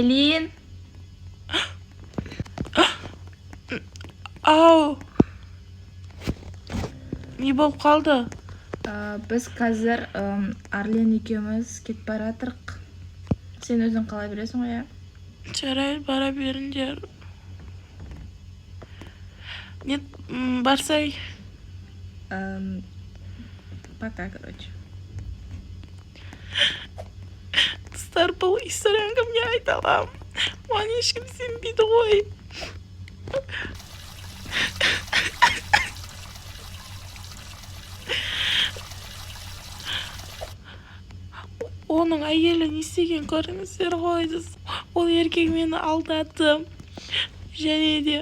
Айлин. Ау. Не болып қалды? Біз қазір Арлен екеуміз кетіп бара жатырық. Сен өзің қалай білесің ғой, иә? Жарайды, бара беріңдер. Нет, барсай. Пока, короче. Достар, бұл историяны кімге айта аламын? Маған ешкім сенбейді ғой. Оның әйелі не істеген көріңіздер ғой. Ол еркек мені алдады. Және де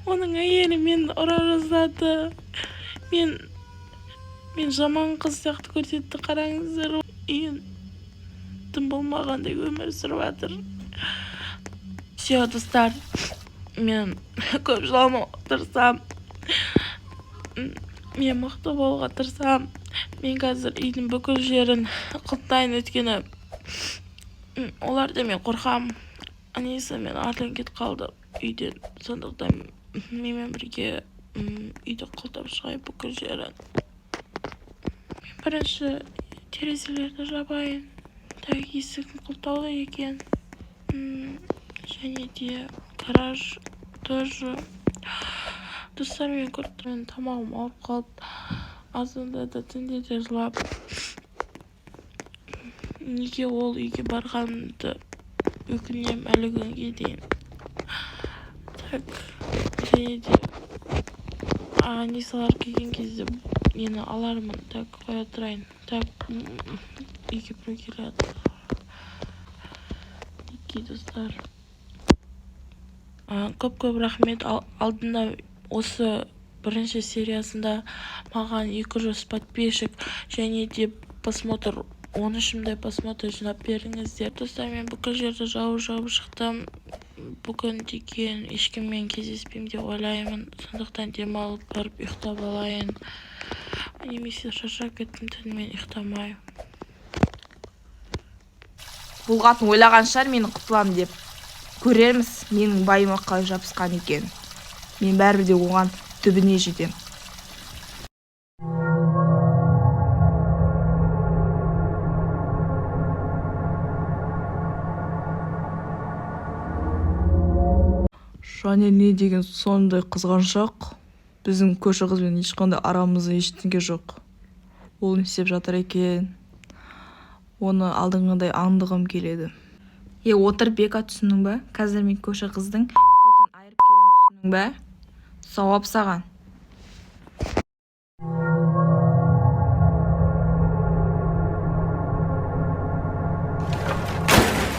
оның әйелі мені ұра жаздады. Мен жаман қыз сияқты көрсетті. Қараңыздар, үйін тым болмағандай өмір сүріп жатыр. Все, достар, мен көп жыламауға тырысам. Мен мықты болуға тырысам. Мен қазір үйдің бүкіл жерін қылтайын, өткені оларда мен қорқам. Анесі мен Арлен кетіп қалды үйден. Сондықтан менімен бірге үйді қылтап шығайын бүкіл жерін. Мен бірінші терезелерді жабайын. Так, есігім қылтаулы екен. Және де гараж тоже. Достар, мен көріп тұрмын, тамағым ауырып қалды. Азында да түнде де жылап. Неге ол үйге барғанымды өкінем әлі күнге дейін. Так, және де несалар келген кезде нені алармын. Так, қоя тұрайын. Так, үйге біреу келеді. Неге, достар? Көп рахмет. Алдында осы бірінші сериясында маған 200 подписчик және де просмотр, 13-мдай просмотр жинап беріңіздер. Достар, мен бүкіл жерді жауып шықтым. Бүгін деген ешкіммен кездеспеймін деп ойлаймын. Сондықтан демалып барып ұйықтап алайын. Немесе шаршап кеттім, түнімен ұйықтамай. Бұл қатын ойлаған шығар мені құтылам деп. Көрерміз менің байыма қалай жабысқан екен. Мен бәрібір де оған түбіне жетем. Және не деген сондай қызғаншақ. Біздің көрші қызбен ешқандай арамызда ештеңе жоқ. Ол не істеп жатыр екен? Оны алдыңғыдай аңдығым келеді. Отыр Бека, түсінің бе? Қазір мен көрші қыздың көтін айырып келем, түсінің бе? Сауап саған.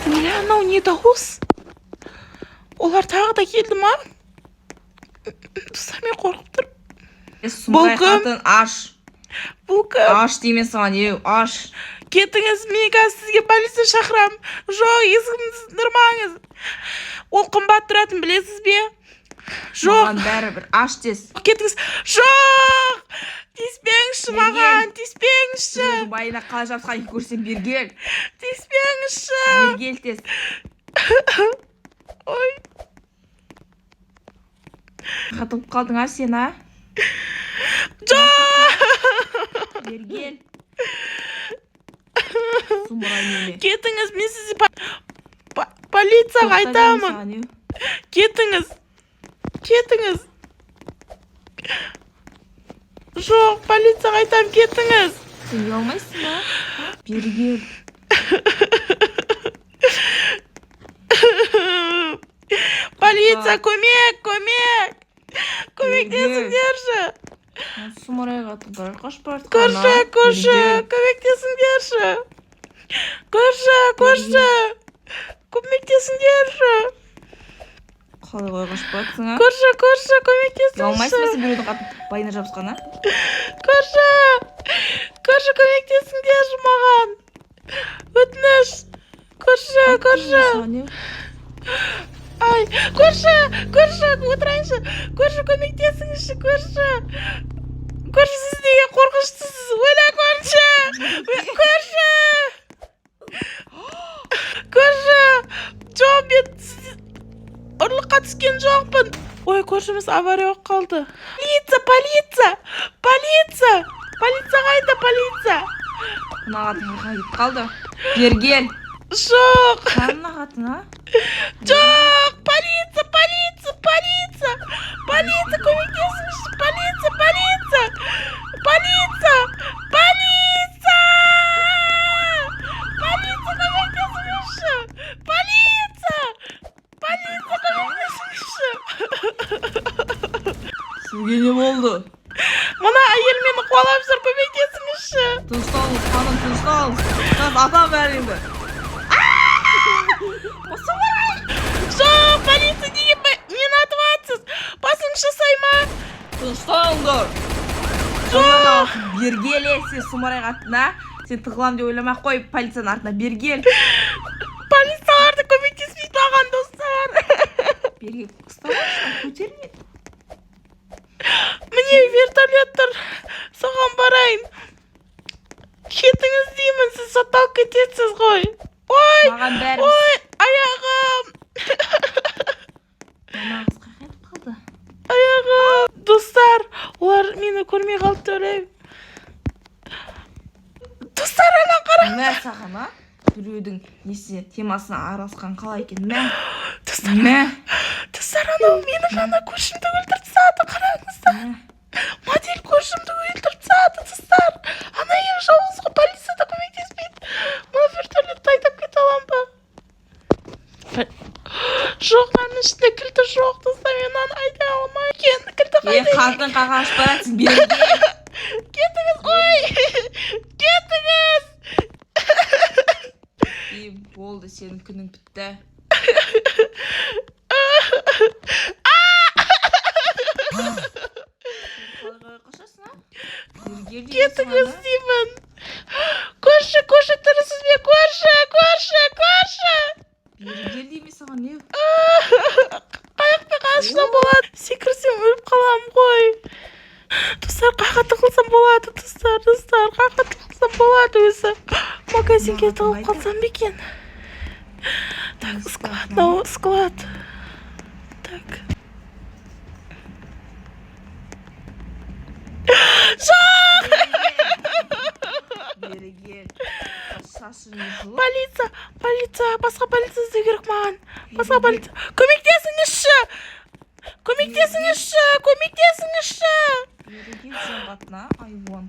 Не анау не дауыс? Олар тағы да келді ма? Достар, мен қорқып тұрмын. Сұмырай қатын, аш. Бұл кім? Аш деймен саған, аш. Кетіңіз, мен қазір сізге полиция шақырам. Жоқ, есігіңізді сындырмаңыз. Ол қымбат тұратын, білесіз бе? Жоқ. Маған бәрібір, аш дес. Кетіңіз. Жоқ! Тиіспеңізші маған, тиіспеңізші. Байына қалай жабысқан көрсем, бергел. Тиіспеңізші. Бергел тес. Ой. Қатып қалдың, сен, Жоқ! Бергел. Сұмырай неме. Кетіңіз, мен сізді полицияға айтамын. Кетіңіз. Жоқ, полицияға айтамын, кетіңіз. Сен ұялмайсың ба? Бергел. Полиция, көмек! Көмектесіңдерші. Сұмырай қатын, бір қашпарт. Көрші, көмектесіңдерші. Көрші. Көмектесіңдерші. Қалай қашпартсың, Көрші, көмектесіңші. Ұялмайсың ба, сен біреудің қатын байына жабысқан, Көрші, көмектесіңдерші маған. Өтініш. Көрші. Ай, көрші, отырайыншы. Көрші, көмектесіңізші, көрші. Көрші, сіз неге қорқыныштысыз? Ойла, көрші. Жоқ, мен ұрлыққа түскен жоқпын. Ой, көршіміз авария болып қалды. Полиция қайда, полиция? Мына қатын қайда кетіп қалды? Бергел. Жоқ. Қанына қатын, а? Жоқ, полиция, көмектесіңізші, Сізге не болды? Мына әйел мені қуалап жүр, көмектесіңізші. Тынышталыңыз, ханым, тынышталыңыз. Қазір ата бәріңді. Жоқ, полиция, неге мені атып атсыз? Басыңызшы сайма. Тынышталыңдар. Жоқ. Бергел, сен сұмырай қатын, а? Сен тығылам деп ойламай қой, полицияның артына бергел. Полицияларды көмектеспейді маған, достар. Бергел, ұстамашы, көтермейді. Міне вертолет тұр, соған барайын. Кетіңіз деймін, сіз сотталып кетесіз ғой. Ой, аяғым. Мамаңыз қайда қалды? Аяғым. Достар, олар мені көрмей қалды деп ойлаймын. Достар, ана қара. Мә саған, а? Біреудің несіне темасына араласқан қалай екен, мә. Достар, анау мені ғана көршімді өлтіріп тастады, қараңыздар. Модель көршімді өлтіріп тастады, достар. Ана ең жауыз ғой, полиция да көмектеспейді. Мына вертолетті айдап кете аламын ба? Жоқ, мының ішінде кілті жоқ, достар, мен оны айдай алмаймын. Кілті қайда? Қатын қаға ашып баратсың, бергел. Кетіңіз, ой! Кетіңіз! Болды, сенің күнің бітті. Қашасың, а? Кетіңіз деймін. Көрші, тұрысыз бе? Көрші! Бергел дейме саған, не? Қаяқпен қашсам болады. Секірсем өліп қалам ғой. Достар, қайға тығылсам болады, достар, қайға тығылсам болады өзі. Магазинге тығылып қалсам бекен. Так, склад. Так. Жоқ! Бергел. Шашыны жылы. Полиция, басқа полиция іздеу керек маған. Басқа полиция. Көмектесіңізші! Бергел сен қатына, айвон.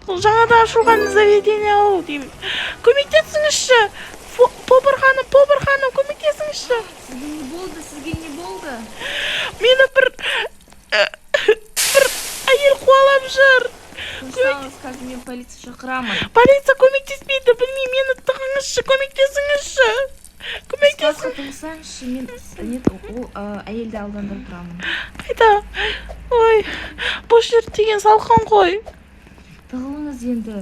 Жаңада ашылған заведение ол деймін. Көмектесіңізші! Повар ханым, көмектесіңізші! Сізге не болды? Мені бір әйел қуалап жүр. Көрсаңыз, қазір мен полиция шақырамын. Полиция көмектеспейді, білмеймін, мені тығыңызшы, көмектесіңізші. Тыңсаңшы, мен ол әйелді алдандырып тұрамын. Қайда? Ой, бұл жер деген салқын ғой. Тығылыңыз енді.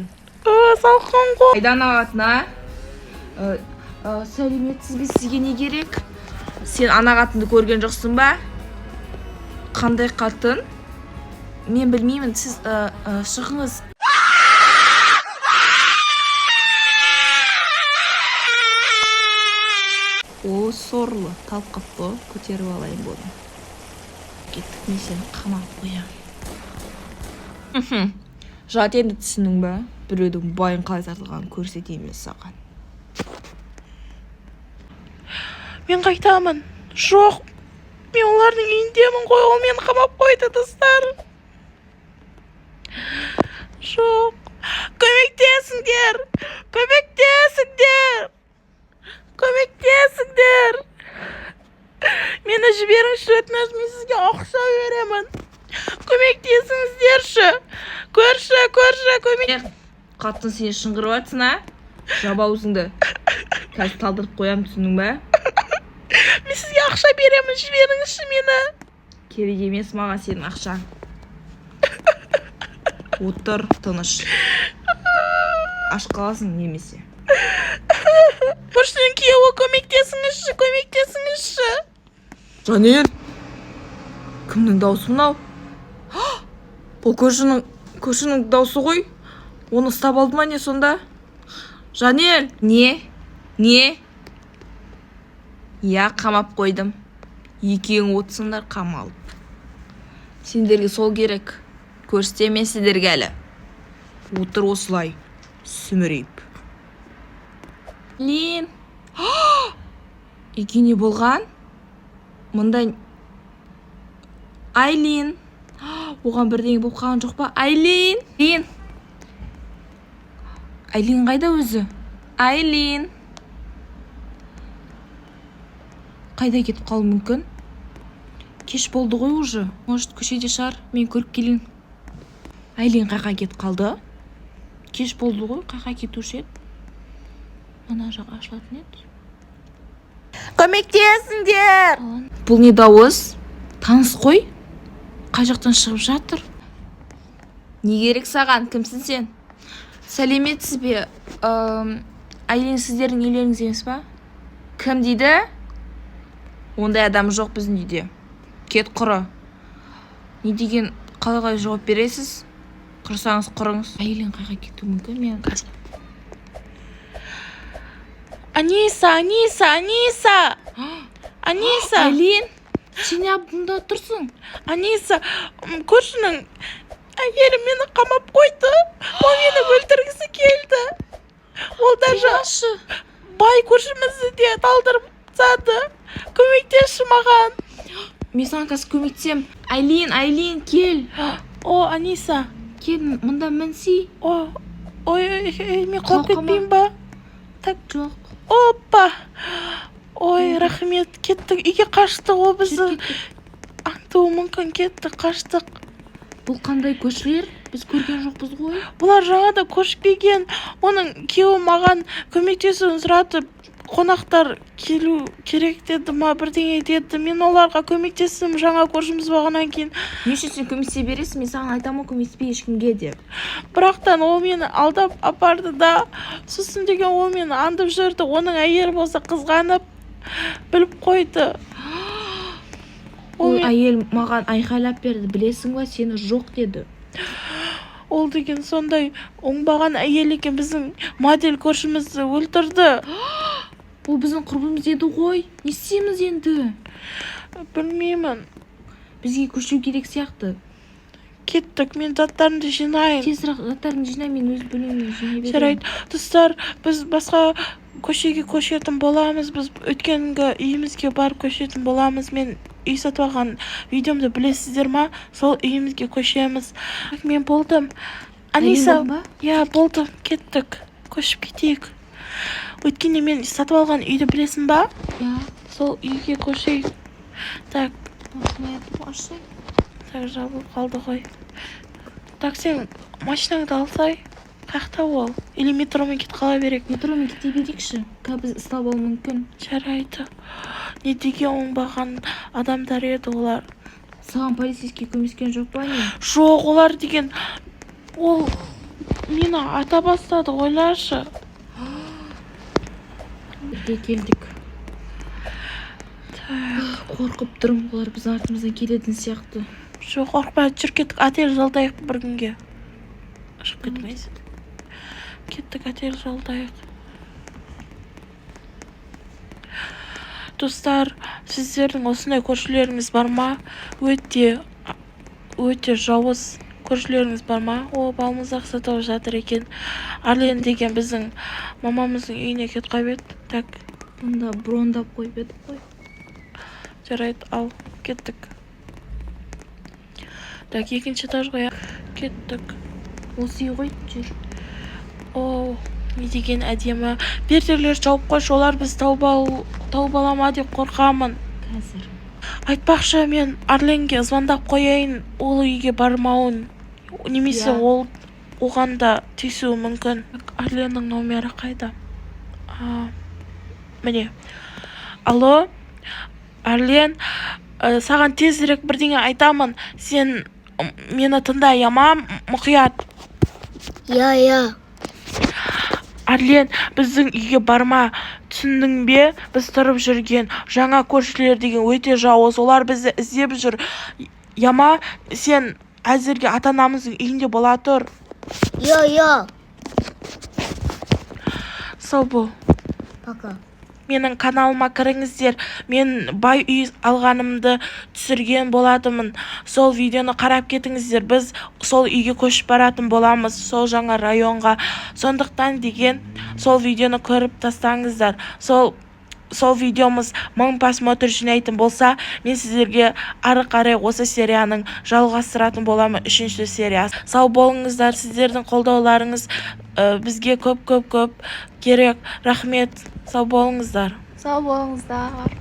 Салқын ғой. Қайдан ағатына? Сәлеметсіз бе, сізге не керек? Сен ана қатынды көрген жоқсың ба? Қандай қатын? Мен білмеймін, сіз шығыңыз. О, сорлы, талқып бұ, көтеріп алайын бұны. Кеттік, мен сені қамап қоям. Жат енді түсінің бә? Біреудің байын қалай тартылғанын көрсетейін мен саған. Мен қайтамын. Жоқ, мен олардың үйіндемін ғой, ол мені қамап қойды, достар. Жоқ, көмектесіңдер. Мені жіберіңізші, өтініш, мен сізге ақша беремін. Көмектесіңіздерші. Көрші, көмек. Қатын сені шыңғырып атсың, а? Жаба аузыңды. Қазір талдырып қоям, түсінің бә? Мен сізге ақша беремін, жіберіңізші мені. Керек емес маған сенің ақшаң. Отыр, тыныш. Аш қаласың немесе. Көршінің күйеуі, көмектесіңізші. Жанел, кімнің даусы мынау? Бұл көршінің даусы ғой. Оны ұстап алды ма не сонда? Жанел! Не? Иә, қамап қойдым. Екеуің отырсыңдар қамалып. Сендерге сол керек. Көрсетемен сендерге әлі. Отыр осылай, сүмірейіп. Лин. Үйге не болған? Мұндай... Айлин. Оған бірдеңе болып қалған жоқ па? Айлин. Лин. Айлин қайда өзі? Айлин. Қайда кетіп қалуы мүмкін? Кеш болды ғой уже. Может, көшеде шығар, мен көріп келейін. Айлин қайға кетіп қалды? Кеш болды ғой, қайға кетуші еді? Ана жақ ашылатын еді. Көмектесіңдер! Бұл не дауыс? Таныс қой? Қай жақтан шығып жатыр? Не керек саған? Кімсің сен? Сәлеметсіз бе? Айлин, сіздердің үйлеріңіз емес па? Кім дейді? Ондай адам жоқ біздің үйде. Кет құры. Не деген қалай жауап бересіз? Құрсаңыз құрыңыз. Айлин қайға кетуі мүмкін? Мен Аниса! Айлин, сен не бұнда тұрсың? Аниса, көршінің әйелі мені қамап қойды. Ол мені өлтіргісі келді. Ол даже бай көршімізді де талдырып тастады. Көмектесші маған. Мен саған қазір көмектесем. Айлин, кел. О, Аниса. Кел, мұнда мінсей. Ой, мен құлап кетпеймін ба? Так, жоқ. Опа. Ой, рахмет, кеттік. Үйге қаштық, ол бізді аңтуы мүмкін, кеттік, қаштық. Бұл қандай көшілер? Біз көрген жоқпыз ғой. Бұлар жаңада көшіп келген. Оның күйеуі маған көмектесуін сұрады. Қонақтар келу керек деді ма, бірдеңе деді. Мен оларға көмектестім жаңа көршіміз болғаннан кейін. Не үшін сен көмектесе бересің? Мен саған айтамын, көмектеспей ешкімге деп. Бірақтан ол мені алдап апарды да, сосын деген ол мені аңдып жүрді. Оның әйелі болса қызғанып біліп қойды. Ол әйел маған айқайлап берді, білесің ба, сені жоқ деді. Ол деген сондай оңбаған әйел екен, біздің модель көршімізді өлтірді. Ол біздің құрбымыз еді ғой. Не істейміз енді? Білмеймін. Бізге көшу керек сияқты. Кеттік, мен заттарымды жинайын. Тезірек заттарыңды жинай, мен өз бөлемін жинай беремін. Жарайды. Достар, біз басқа көшеге көшетін боламыз. Біз өткенгі үйімізге барып көшетін боламыз. Мен үй сатып алған видеомды білесіздер ма? Сол үйімізге көшеміз. Мен болдым. Аниса, иә, болдым. Кеттік. Көшіп кетейік. Өткенде мен сатып алған үйді білесің ба? Иә. Сол үйге көшейік. Так. Так, жабылып қалды ғой. Так, сен машинаңды алсай. Қақта ол? Или метромен кет қала берек? Метромен кете берекші. Біз ұстап алу мүмкін. Жарайды. Не деген оңбаған адамдар еді олар? Саған полицейский көмескен жоқ па не? Жоқ, олар деген... Ол мені ата бастады, ойлашы. Бірге келдік. Қорқып тұрмын, олар біз артымыздан келетін сияқты. Жоқ, қорқпа, жүр кеттік, отель жалдайық бір күнге. Шығып кетмейсің. Кеттік, отель жалдайық. Достар, сіздердің осындай көршілеріңіз бар ма? Өте жауыз көршілеріңіз бар ма? О, балмұздақ сатып жатыр екен. Арлен деген біздің мамамыздың үйіне кетіп қойып еді. Так. Онда брондап қойып еді ғой. Жарайды, ал, кеттік. Так, екінші этажға кеттік. Осы үй ғой, жүр. О, не деген әдемі. Перделер жауып қойшы, олар біз тауып алама деп қорқамын. Қазір. Айтпақшы, мен Арленге звондап қояйын, ол үйге бармауын. Немесе ол оған да тиісуі мүмкін. Арленнің номері қайда? Міне. Алло, Арлен, саған тезірек бірдеңе айтамын. Сен мені тыңдай, ама, мұқият. Иә. Арлен, біздің үйге барма. Түсіндің бе? Біз тұрып жүрген жаңа көршілер деген өте жауыз. Олар бізді іздеп жүр. Яма, сен әзірге ата-анамыздың үйінде бола тұр. Иә. Сау бол. Пока. менің каналыма кіріңіздер. Мен бай үй алғанымды түсірген болатынмын. Сол видеоны қарап кетіңіздер. Біз сол үйге көшіп баратын боламыз, сол жаңа районға. Сондықтан деген сол видеоны көріп тастаңыздар. Сол видеомыз 1000 просмотр жинайтын болса, мен сіздерге ары қарай осы серияның жалғастыратын боламын, 3-ші серия. Сау болыңыздар, сіздердің қолдауларыңыз бізге көп керек. Рахмет, сау болыңыздар. Сау болыңыздар.